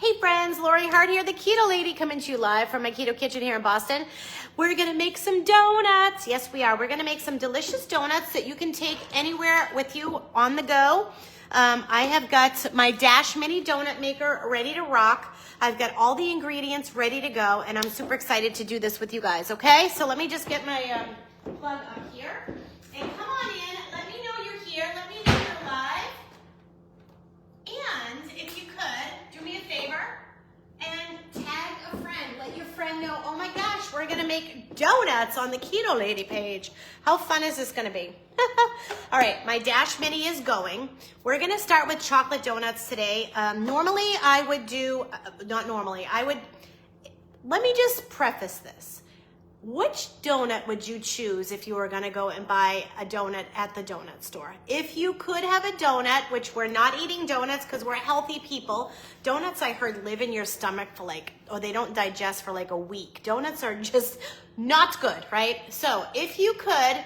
Hey friends, Lori Hart here, the Keto Lady, coming to you live from my Keto Kitchen here in Boston. We're gonna make some donuts. Yes, we are. We're gonna make some delicious donuts that you can take anywhere with you on the go. I have got my Dash Mini Donut Maker ready to rock. I've got all the ingredients ready to go, and I'm super excited to do this with you guys, okay? So let me just get my plug up here. And come on in, let me know you're here, let me know you're live. And if you could, do me a favor and tag a friend. Let your friend know, oh my gosh, we're gonna make donuts on the Keto Lady page. How fun is this gonna be? All right, my Dash Mini is going. We're gonna start with chocolate donuts today. Normally I would do, let me just preface this. Which donut would you choose if you were gonna go and buy a donut at the donut store? If you could have a donut, which we're not eating donuts because we're healthy people. Donuts, I heard, live in your stomach for they don't digest for like a week. Donuts are just not good, right? So if you could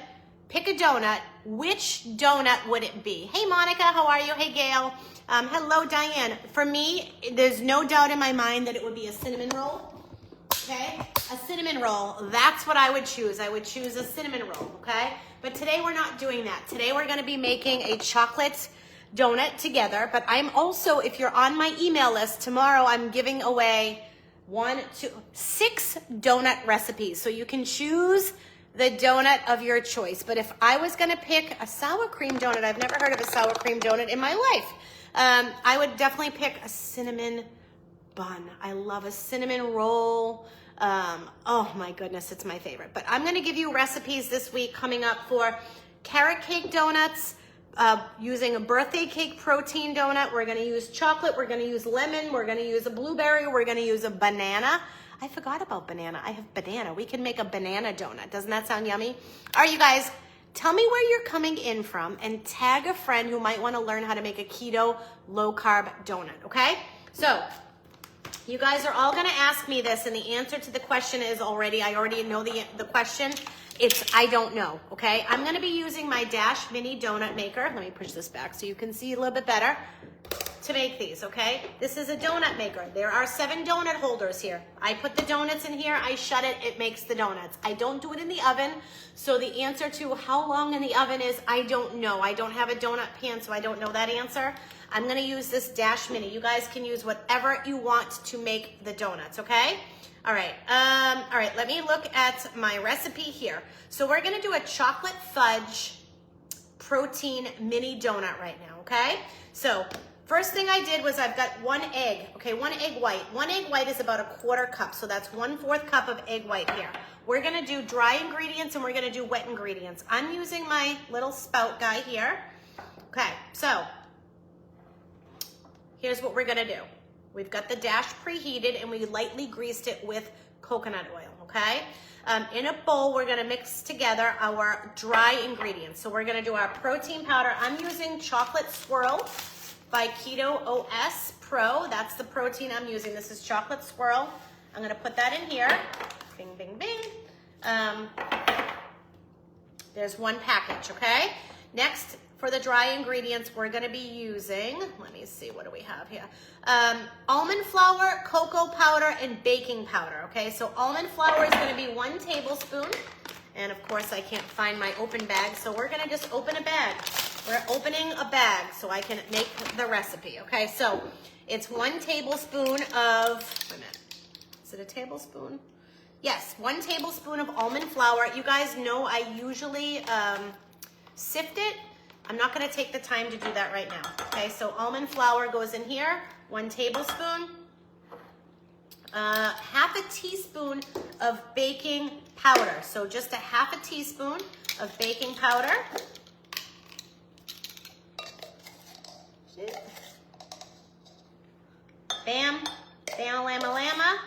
pick a donut, which donut would it be? Hey Monica, how are you? Hey Gail. Hello Diane. For me, there's no doubt in my mind that it would be a cinnamon roll. Okay, a cinnamon roll, that's what I would choose. I would choose a cinnamon roll, okay? But today we're not doing that. Today we're gonna be making a chocolate donut together, but I'm also, if you're on my email list, tomorrow I'm giving away 6 donut recipes. So you can choose the donut of your choice. But if I was gonna pick a sour cream donut, I've never heard of a sour cream donut in my life. I would definitely pick a cinnamon bun. I love a cinnamon roll. Oh my goodness, it's my favorite. But I'm gonna give you recipes this week coming up for carrot cake donuts, using a birthday cake protein donut. We're gonna use chocolate, we're gonna use lemon, we're gonna use a blueberry, we're gonna use a banana. I forgot about banana. I have banana. We can make a banana donut. Doesn't that sound yummy? All right, you guys, tell me where you're coming in from and tag a friend who might wanna learn how to make a keto low carb donut, okay? So, you guys are all gonna ask me this, and the answer to the question is I already know the question. It's I don't know, okay? I'm gonna be using my Dash Mini Donut Maker. Let me push this back so you can see a little bit better to make these, okay? This is a donut maker. There are 7 donut holders here. I put the donuts in here, I shut it, it makes the donuts. I don't do it in the oven, so the answer to how long in the oven is I don't know. I don't have a donut pan, so I don't know that answer. I'm gonna use this Dash Mini. You guys can use whatever you want to make the donuts, okay? All right, let me look at my recipe here. So we're gonna do a chocolate fudge protein mini donut right now, okay? So first thing I did was I've got 1 egg, okay, 1 egg white. 1 egg white is about a 1/4 cup, so that's 1/4 cup of egg white here. We're gonna do dry ingredients and we're gonna do wet ingredients. I'm using my little spout guy here. Okay, so here's what we're gonna do. We've got the Dash preheated and we lightly greased it with coconut oil, okay? In a bowl, we're gonna mix together our dry ingredients. So we're gonna do our protein powder. I'm using Chocolate Swirl by Keto OS Pro. That's the protein I'm using. This is Chocolate Swirl. I'm gonna put that in here. Bing, bing, bing. There's 1 package, okay? Next, for the dry ingredients, we're gonna be using, let me see, what do we have here? Almond flour, cocoa powder, and baking powder, okay? So almond flour is gonna be 1 tablespoon. And of course, I can't find my open bag, so we're gonna just open a bag. We're opening a bag so I can make the recipe, okay? So it's 1 tablespoon of, wait a minute, is it a tablespoon? Yes, 1 tablespoon of almond flour. You guys know I usually sift it. I'm not gonna take the time to do that right now, okay? So almond flour goes in here, 1 tablespoon. 1/2 teaspoon of baking powder. So just a 1/2 teaspoon of baking powder. Bam, bam, lama, lama.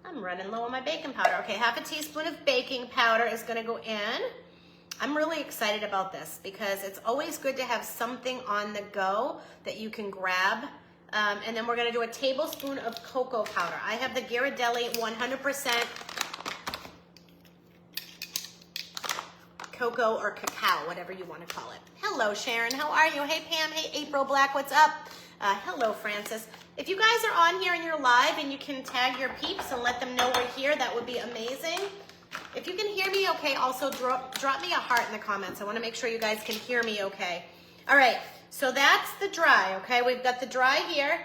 I'm running low on my baking powder. Okay, 1/2 teaspoon of baking powder is gonna go in. I'm really excited about this because it's always good to have something on the go that you can grab. And then we're gonna do a tablespoon of cocoa powder. I have the Ghirardelli 100% cocoa or cacao, whatever you wanna call it. Hello, Sharon, how are you? Hey, Pam, hey, April Black, what's up? Hello, Francis. If you guys are on here and you're live and you can tag your peeps and let them know we're here, that would be amazing. If you can hear me okay, also drop me a heart in the comments. I want to make sure you guys can hear me okay. All right, so that's the dry, okay? We've got the dry here.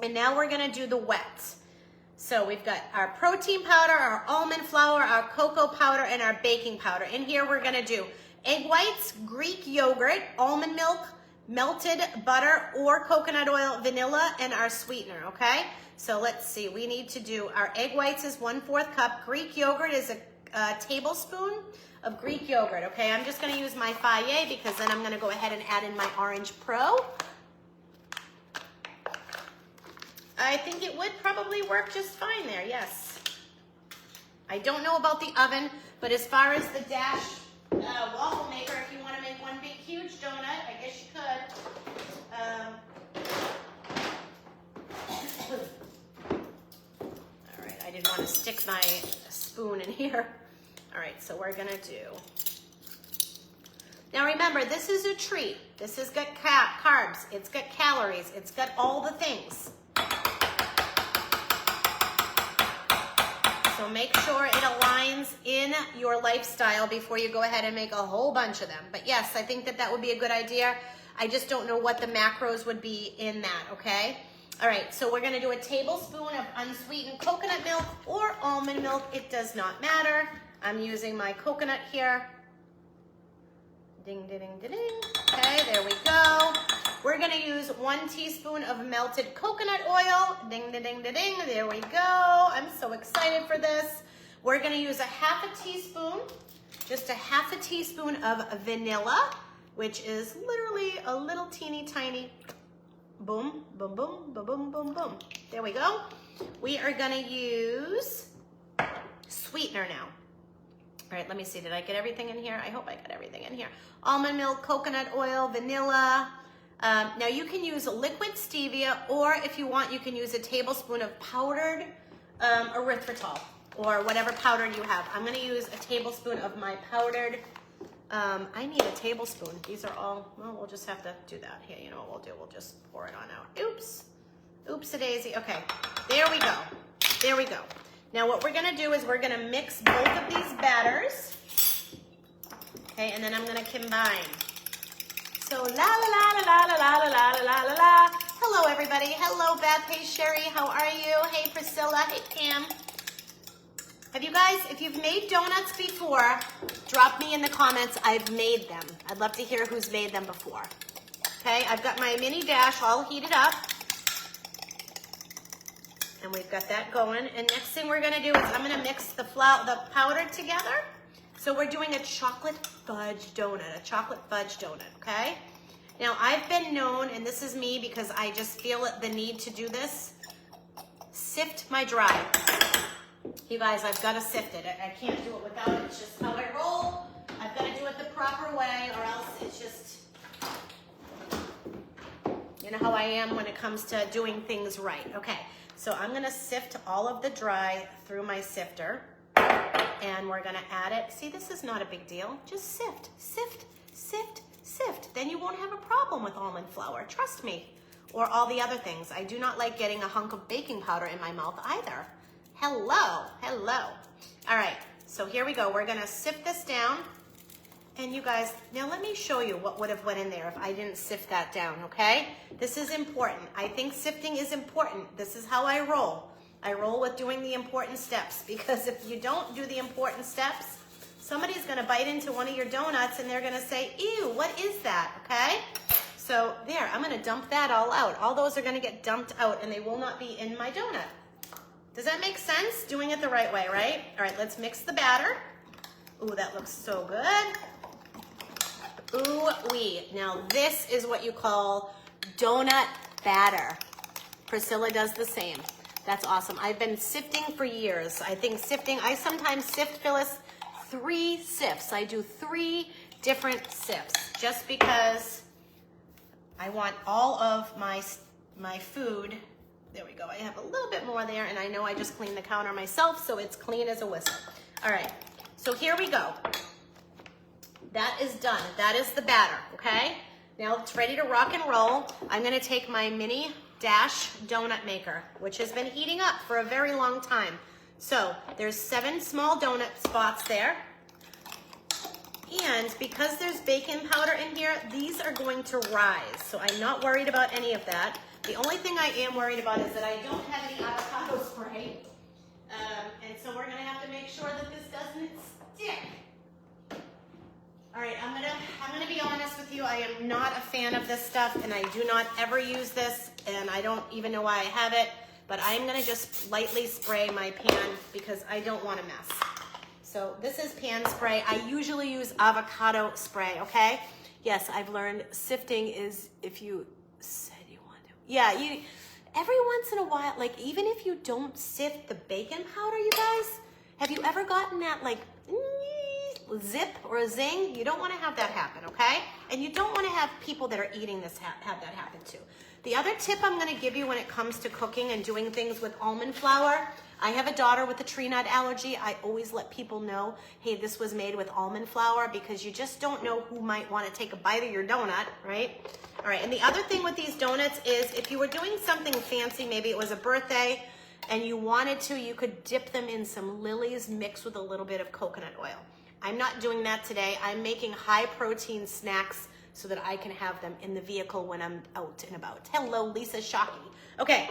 And now we're going to do the wet. So we've got our protein powder, our almond flour, our cocoa powder, and our baking powder. In here we're going to do egg whites, Greek yogurt, almond milk, melted butter or coconut oil, vanilla, and our sweetener, okay? So let's see, we need to do our egg whites is 1/4 cup. Greek yogurt is a tablespoon of Greek yogurt, okay? I'm just gonna use my Fage because then I'm gonna go ahead and add in my Orange Pro. I think it would probably work just fine there, yes. I don't know about the oven, but as far as the Dash waffle maker, if you want to make one big huge donut, I guess you could. All right, I didn't want to stick my spoon in here. All right, so we're gonna do. Now remember, this is a treat. This has got carbs, it's got calories, it's got all the things. So make sure it aligns in your lifestyle before you go ahead and make a whole bunch of them. But yes, I think that that would be a good idea. I just don't know what the macros would be in that, okay? All right, so we're gonna do a tablespoon of unsweetened coconut milk or almond milk. It does not matter. I'm using my coconut here. Ding, ding, ding, ding, ding. Okay, there we go. We're gonna use 1 teaspoon of melted coconut oil. Ding, ding, ding, ding, ding. There we go. I'm so excited for this. We're gonna use a 1/2 teaspoon, just a 1/2 teaspoon of vanilla, which is literally a little teeny tiny boom, boom, boom, boom, boom, boom, boom. There we go. We are gonna use sweetener now. All right, let me see. Did I get everything in here? I hope I got everything in here. Almond milk, coconut oil, vanilla. Now you can use liquid stevia, or if you want, you can use a tablespoon of powdered erythritol, or whatever powder you have. I'm gonna use a tablespoon of my powdered, I need a tablespoon. These are all, well, we'll just have to do that here. You know what we'll do? We'll just pour it on out. Oops, oops-a-daisy. Okay, there we go, there we go. Now what we're gonna do is we're gonna mix both of these batters, okay, and then I'm gonna combine. So la la la la la la la la la la la. Hello everybody. Hello Beth. Hey Sherry. How are you? Hey Priscilla. Hey Pam. Have you guys, if you've made donuts before, drop me in the comments. I've made them. I'd love to hear who's made them before. Okay, I've got my mini Dash all heated up. And we've got that going. And next thing we're gonna do is I'm gonna mix the powder together. So we're doing a chocolate fudge donut, okay? Now I've been known, and this is me because I just feel the need to do this, sift my dry. You guys, I've gotta sift it. I can't do it without it. It's just how I roll. I've gotta do it the proper way or else it's just, you know how I am when it comes to doing things right. Okay, so I'm gonna sift all of the dry through my sifter. And we're gonna add it. See, this is not a big deal. Just sift, sift, sift, sift. Then you won't have a problem with almond flour, trust me. Or all the other things. I do not like getting a hunk of baking powder in my mouth either. Hello, hello. All right, so here we go. We're gonna sift this down. And you guys, now let me show you what would have went in there if I didn't sift that down, okay? This is important. I think sifting is important. This is how I roll. I roll with doing the important steps, because if you don't do the important steps, somebody's gonna bite into one of your donuts and they're gonna say, ew, what is that, okay? So there, I'm gonna dump that all out. All those are gonna get dumped out and they will not be in my donut. Does that make sense? Doing it the right way, right? All right, let's mix the batter. Ooh, that looks so good. Ooh-wee. Now this is what you call donut batter. Priscilla does the same. That's awesome. I've been sifting for years. I think sifting, I sometimes sift, Phyllis, 3 sifts. I do 3 different sifts just because I want all of my food. There we go. I have a little bit more there, and I know I just cleaned the counter myself, so it's clean as a whistle. All right, so here we go. That is done. That is the batter, okay? Now it's ready to rock and roll. I'm gonna take my mini dash donut maker, which has been heating up for a very long time. So there's 7 small donut spots there. And because there's baking powder in here, these are going to rise. So I'm not worried about any of that. The only thing I am worried about is that I don't have any avocado spray. And so we're gonna have to make sure that this doesn't stick. All right, I'm gonna be honest with you. I am not a fan of this stuff, and I do not ever use this, and I don't even know why I have it, but I'm gonna just lightly spray my pan because I don't want a mess. So this is pan spray. I usually use avocado spray, okay? Yes, I've learned sifting is if you said you want to. Yeah, every once in a while, like even if you don't sift the baking powder, you guys, have you ever gotten that like zip or a zing? You don't want to have that happen, okay? And you don't want to have people that are eating this have that happen too. The other tip I'm going to give you when it comes to cooking and doing things with almond flour, I have a daughter with a tree nut allergy. I always let people know, hey, this was made with almond flour, because you just don't know who might want to take a bite of your donut, right? All right, and the other thing with these donuts is if you were doing something fancy, maybe it was a birthday, and you wanted to, you could dip them in some lilies mixed with a little bit of coconut oil. I'm not doing that today. I'm making high protein snacks so that I can have them in the vehicle when I'm out and about. Hello, Lisa Shockey. Okay,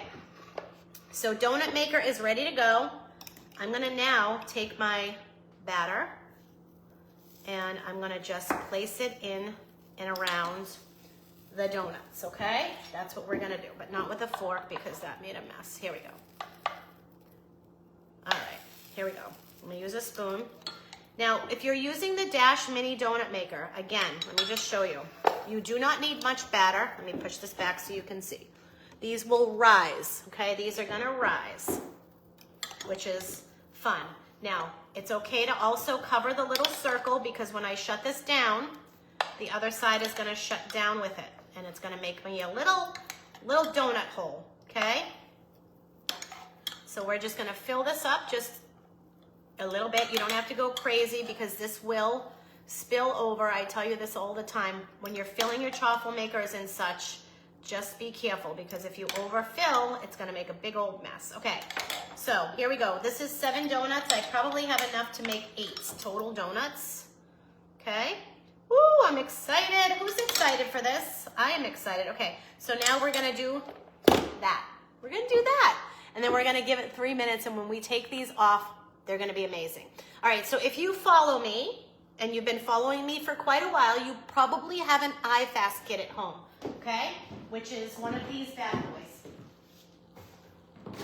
so donut maker is ready to go. I'm gonna now take my batter and I'm gonna just place it in and around the donuts, okay? That's what we're gonna do, but not with a fork because that made a mess. Here we go. All right, here we go. I'm gonna use a spoon. Now, if you're using the Dash Mini Donut Maker, again, let me just show you. You do not need much batter. Let me push this back so you can see. These will rise, okay? These are gonna rise, which is fun. Now, it's okay to also cover the little circle because when I shut this down, the other side is gonna shut down with it, and it's gonna make me a little donut hole, okay? So we're just gonna fill this up just a little bit. You don't have to go crazy because this will spill over. I tell you this all the time. When you're filling your chaffle makers and such, just be careful because if you overfill, it's gonna make a big old mess. Okay, so here we go. This is 7 donuts. I probably have enough to make 8 total donuts. Okay, woo, I'm excited. Who's excited for this? I am excited. Okay, so now we're gonna do that. We're gonna do that. And then we're gonna give it 3 minutes, and when we take these off, they're gonna be amazing. All right, so if you follow me, and you've been following me for quite a while, you probably have an iFast kit at home, okay? Which is one of these bad boys.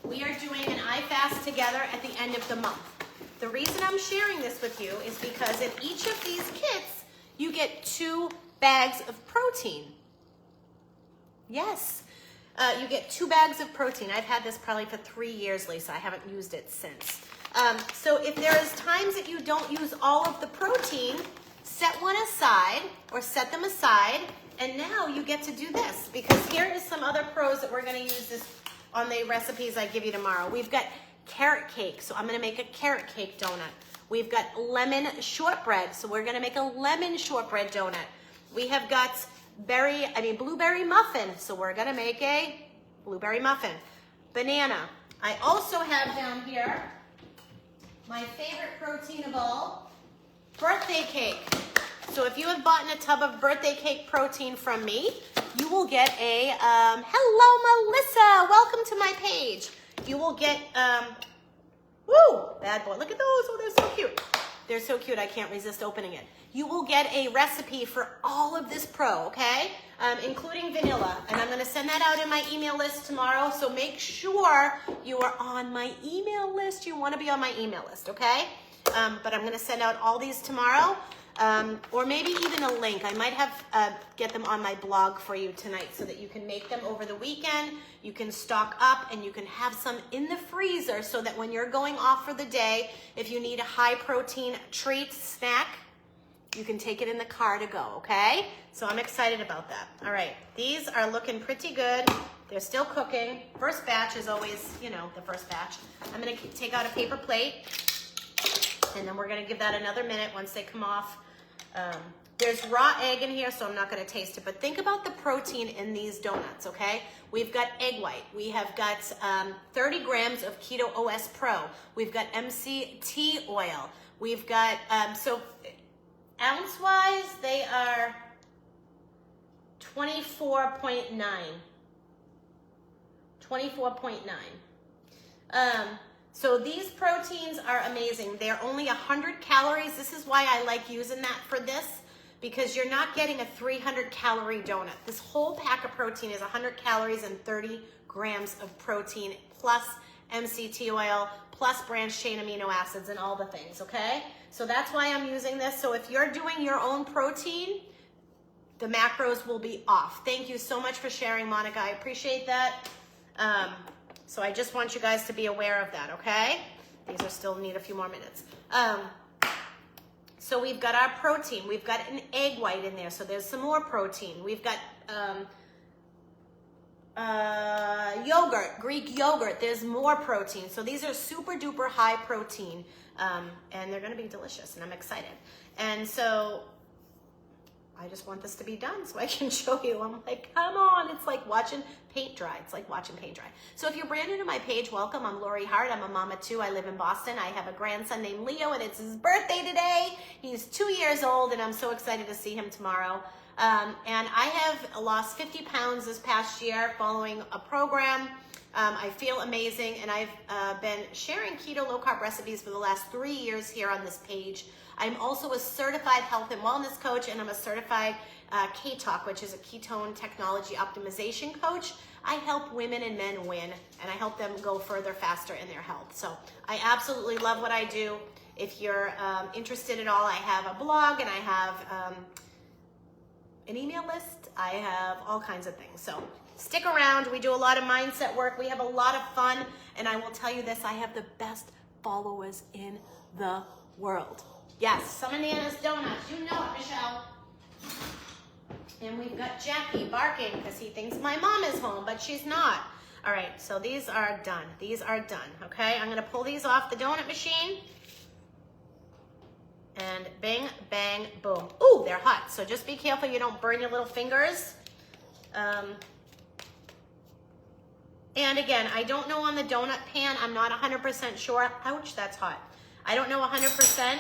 We are doing an iFast together at the end of the month. The reason I'm sharing this with you is because in each of these kits, you get 2 bags of protein. Yes, you get 2 bags of protein. I've had this probably for 3 years, Lisa. I haven't used it since. So if there is times that you don't use all of the protein, set one aside or set them aside, and now you get to do this because here is some other pros that we're going to use this on the recipes I give you tomorrow. We've got carrot cake, so I'm going to make a carrot cake donut. We've got lemon shortbread, so we're going to make a lemon shortbread donut. We have got blueberry muffin, so we're going to make a blueberry muffin. Banana. I also have down here my favorite protein of all, birthday cake. So if you have bought a tub of birthday cake protein from me, you will get a, hello Melissa, welcome to my page. You will get, woo, bad boy, look at those, oh, they're so cute. They're so cute, I can't resist opening it. You will get a recipe for all of this okay? Including vanilla. And I'm gonna send that out in my email list tomorrow, so make sure you are on my email list. You wanna be on my email list, okay? But I'm gonna send out all these tomorrow, or maybe even a link. I might have get them on my blog for you tonight so that you can make them over the weekend, you can stock up, and you can have some in the freezer so that when you're going off for the day, if you need a high protein treat, snack, you can take it in the car to go, okay? So I'm excited about that. All right, these are looking pretty good. They're still cooking. First batch is always, you know, the first batch. I'm gonna take out a paper plate, and then we're gonna give that another minute once they come off There's raw egg in here, so I'm not gonna taste it, but think about the protein in these donuts, okay? We've got egg white. We have got 30 grams of Keto OS Pro. We've got MCT oil. We've got, so ounce-wise, they are 24.9. 24.9. So these proteins are amazing. They're only 100 calories. This is why I like using that for this, because you're not getting a 300 calorie donut. This whole pack of protein is 100 calories and 30 grams of protein plus MCT oil plus branched chain amino acids and all the things, okay? So that's why I'm using this. So if you're doing your own protein, the macros will be off. Thank you so much for sharing, Monica. I appreciate that. So I just want you guys to be aware of that, okay? These are still need a few more minutes. So we've got our protein. We've got an egg white in there, so there's some more protein. We've got yogurt, Greek yogurt. There's more protein. So these are super duper high protein, and they're gonna be delicious, and I'm excited. And so I just want this to be done so I can show you. I'm like, come on. It's like watching paint dry. It's like watching paint dry. So if you're brand new to my page, welcome. I'm Lori Hart. I'm a mama too. I live in Boston. I have a grandson named Leo, and it's his birthday today. He's 2 years old, and I'm so excited to see him tomorrow. And I have lost 50 pounds this past year following a program. I feel amazing, and I've been sharing keto low carb recipes for the last 3 years here on this page. I'm also a certified health and wellness coach, and I'm a certified K-Talk, which is a ketone technology optimization coach. I help women and men win, and I help them go further, faster in their health. So I absolutely love what I do. If you're interested at all, I have a blog, and I have an email list. I have all kinds of things. So stick around. We do a lot of mindset work. We have a lot of fun, and I will tell you this, I have the best followers in the world. Yes, some Bananas Donuts. You know it, Michelle. And we've got Jackie barking because he thinks my mom is home, but she's not. All right, so these are done. These are done, okay? I'm going to pull these off the donut machine. And bing, bang, boom. Ooh, they're hot, so just be careful you don't burn your little fingers. And again, I don't know on the donut pan. I'm not 100% sure. Ouch, that's hot. I don't know 100%.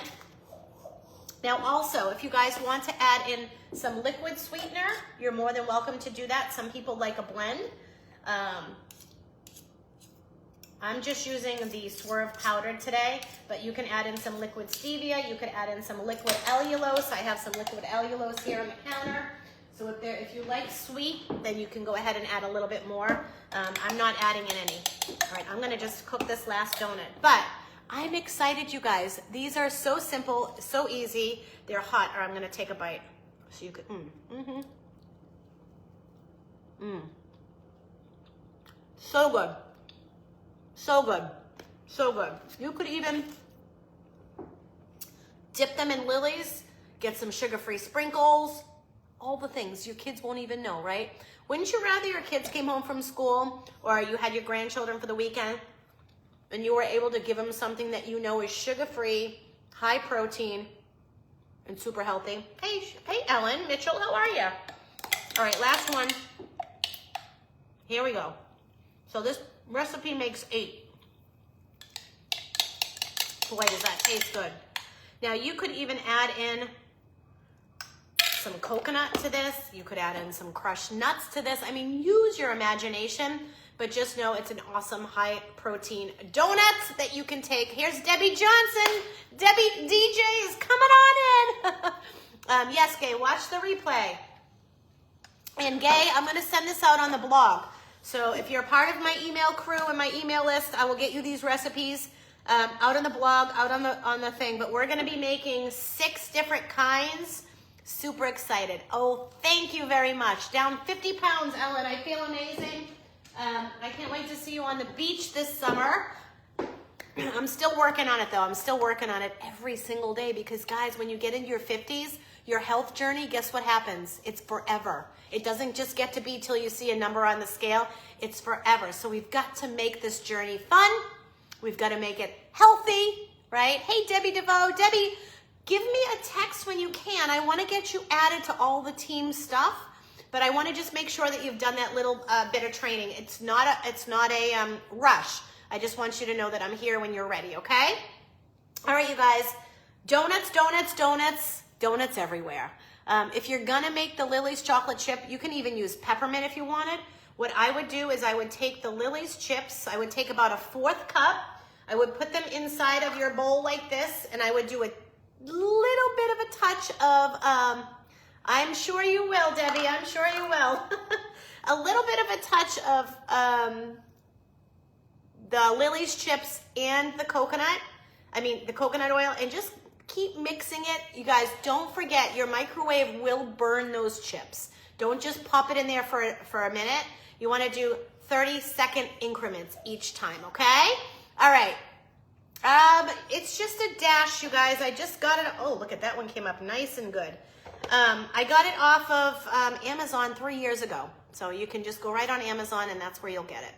Now also, if you guys want to add in some liquid sweetener, you're more than welcome to do that. Some people like a blend. I'm just using the Swerve powder today, but you can add in some liquid stevia. You could add in some liquid allulose. I have some liquid allulose here on the counter. So if you like sweet, then you can go ahead and add a little bit more. I'm not adding in any. All right, I'm gonna just cook this last donut. But I'm excited, you guys. These are so simple, so easy. They're hot, or I'm gonna take a bite. So you could, So good. So good. So good. You could even dip them in Lily's, get some sugar-free sprinkles, all the things. Your kids won't even know, right? Wouldn't you rather your kids came home from school, or you had your grandchildren for the weekend, and you were able to give them something that you know is sugar-free, high protein, and super healthy? Hey, Ellen Mitchell, how are you? All right, last one. Here we go. So this recipe makes 8. Boy, does that taste good. Now, you could even add in some coconut to this. You could add in some crushed nuts to this. I mean, use your imagination, but just know it's an awesome high protein donut that you can take. Here's Debbie Johnson. Debbie DJ is coming on in. Yes, Gay, watch the replay. And Gay, I'm going to send this out on the blog. So if you're part of my email crew and my email list, I will get you these recipes out on the blog, out on the thing. But we're going to be making 6 different kinds. Super excited. Oh, thank you very much. Down 50 pounds, Ellen. I feel amazing. I can't wait to see you on the beach this summer. I'm still working on it, though. I'm still working on it every single day because, guys, when you get into your 50s, your health journey, guess what happens? It's forever. It doesn't just get to be till you see a number on the scale. It's forever. So we've got to make this journey fun. We've got to make it healthy, right? Hey, Debbie DeVoe. Debbie, give me a text when you can. I want to get you added to all the team stuff, but I want to just make sure that you've done that little bit of training. It's not a rush. I just want you to know that I'm here when you're ready, okay? All right, you guys. Donuts, donuts, donuts, donuts everywhere. If you're gonna make the Lily's chocolate chip, you can even use peppermint if you wanted. What I would do is I would take the Lily's chips, I would take about a 1/4 cup, I would put them inside of your bowl like this, and I would do a little bit of a touch of, I'm sure you will, Debbie, I'm sure you will. A little bit of a touch of the Lily's chips and the coconut oil, and just keep mixing it. You guys, don't forget, your microwave will burn those chips. Don't just pop it in there for a minute. You want to do 30-second increments each time, okay? All right. It's just a dash, you guys. I just got it. Oh, look at that one, came up nice and good. I got it off of Amazon 3 years ago. So you can just go right on Amazon, and that's where you'll get it.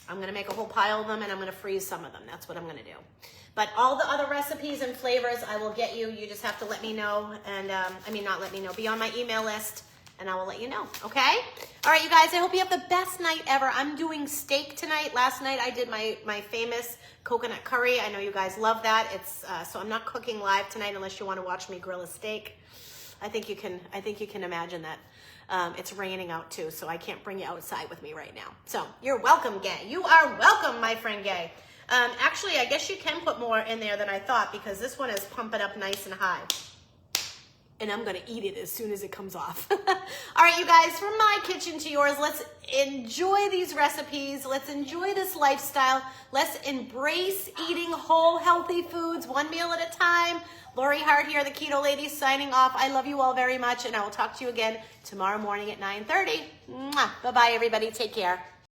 I'm going to make a whole pile of them, and I'm going to freeze some of them. That's what I'm going to do. But all the other recipes and flavors I will get you. You just have to let me know. And not let me know. Be on my email list, and I will let you know. Okay? All right, you guys. I hope you have the best night ever. I'm doing steak tonight. Last night I did my famous coconut curry. I know you guys love that. It's so I'm not cooking live tonight unless you want to watch me grill a steak. I think you can imagine that. It's raining out too, so I can't bring you outside with me right now. So you're welcome, Gay. You are welcome, my friend Gay. Actually, I guess you can put more in there than I thought, because this one is pumping up nice and high. And I'm going to eat it as soon as it comes off. All right, you guys, from my kitchen to yours, let's enjoy these recipes. Let's enjoy this lifestyle. Let's embrace eating whole, healthy foods, one meal at a time. Lori Hart here, the Keto Lady, signing off. I love you all very much, and I will talk to you again tomorrow morning at 9:30. Bye-bye, everybody. Take care.